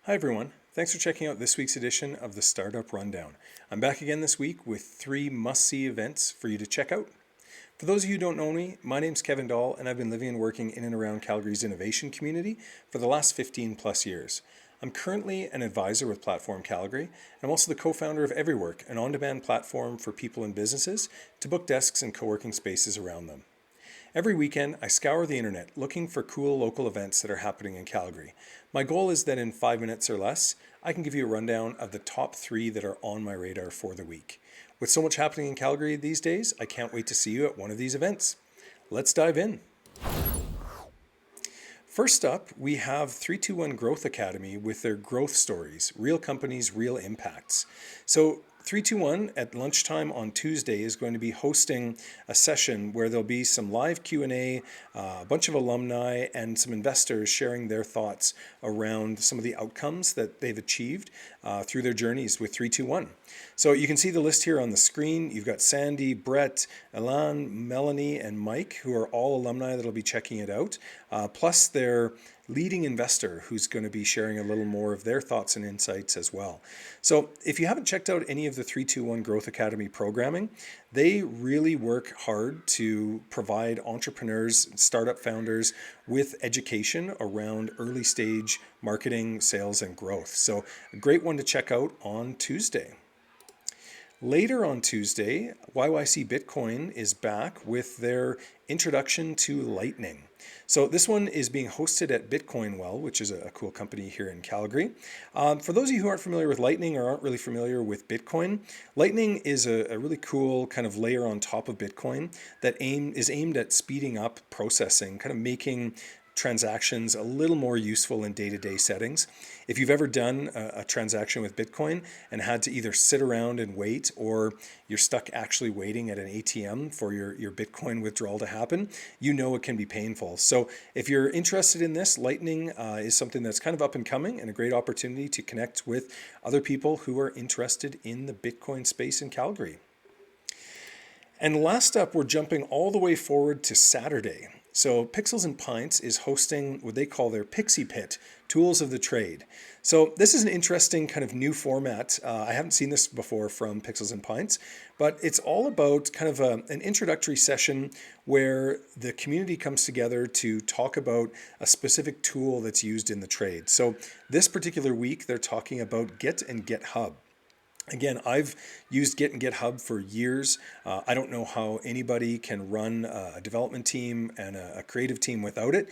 Hi everyone, thanks for checking out this week's edition of the Startup Rundown. I'm back again this week with 3 must-see events for you to check out. For those of you who don't know me, my name's Kevin Dahl and I've been living and working in and around Calgary's innovation community for the last 15 plus years. I'm currently an advisor with Platform Calgary, and I'm also the co-founder of Everywork, an on-demand platform for people and businesses to book desks and co-working spaces around them. Every weekend, I scour the internet looking for cool local events that are happening in Calgary. My goal is that in 5 minutes or less, I can give you a rundown of the top 3 that are on my radar for the week. With so much happening in Calgary these days, I can't wait to see you at one of these events. Let's dive in. First up, we have 321 Growth Academy with their growth stories, real companies, real impacts. So 321 at lunchtime on Tuesday is going to be hosting a session where there'll be some live Q&A, a bunch of alumni and some investors sharing their thoughts around some of the outcomes that they've achieved through their journeys with 321. So you can see the list here on the screen. You've got Sandy, Brett, Elan, Melanie, and Mike, who are all alumni that'll be checking it out, plus their leading investor who's going to be sharing a little more of their thoughts and insights as well. So if you haven't checked out any of the 321 Growth Academy programming, they really work hard to provide entrepreneurs, startup founders with education around early stage marketing, sales, and growth. So a great one to check out on Tuesday. Later on Tuesday, YYC Bitcoin is back with their introduction to Lightning. So this one is being hosted at Bitcoin Well, which is a cool company here in Calgary. For those of you who aren't familiar with Lightning or aren't really familiar with Bitcoin, Lightning is a really cool kind of layer on top of Bitcoin that is aimed at speeding up processing, kind of making transactions a little more useful in day-to-day settings. If you've ever done a transaction with Bitcoin and had to either sit around and wait, or you're stuck actually waiting at an ATM for your Bitcoin withdrawal to happen, you know it can be painful. So if you're interested in this, Lightning is something that's kind of up and coming and a great opportunity to connect with other people who are interested in the Bitcoin space in Calgary. And last up, we're jumping all the way forward to Saturday. So Pixels and Pints is hosting what they call their Pixie Pit, Tools of the Trade. So this is an interesting kind of new format. I haven't seen this before from Pixels and Pints, but it's all about kind of an introductory session where the community comes together to talk about a specific tool that's used in the trade. So this particular week, they're talking about Git and GitHub. Again, I've used Git and GitHub for years. I don't know how anybody can run a development team and a creative team without it.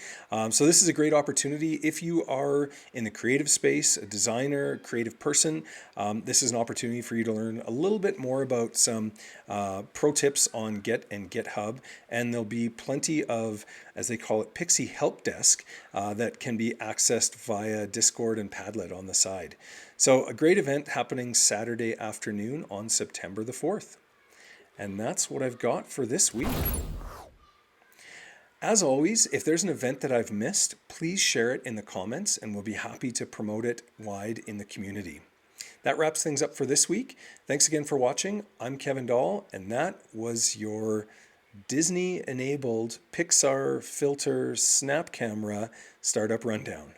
So this is a great opportunity. If you are in the creative space, a designer, creative person, this is an opportunity for you to learn a little bit more about some pro tips on Git and GitHub. And there'll be plenty of, as they call it, Pixie Help Desk that can be accessed via Discord and Padlet on the side. So a great event happening Saturday afternoon on September the 4th. And that's what I've got for this week. As always, if there's an event that I've missed, please share it in the comments and we'll be happy to promote it wide in the community. That wraps things up for this week. Thanks again for watching. I'm Kevin Dahl, and that was your Disney-enabled Pixar filter snap camera startup rundown.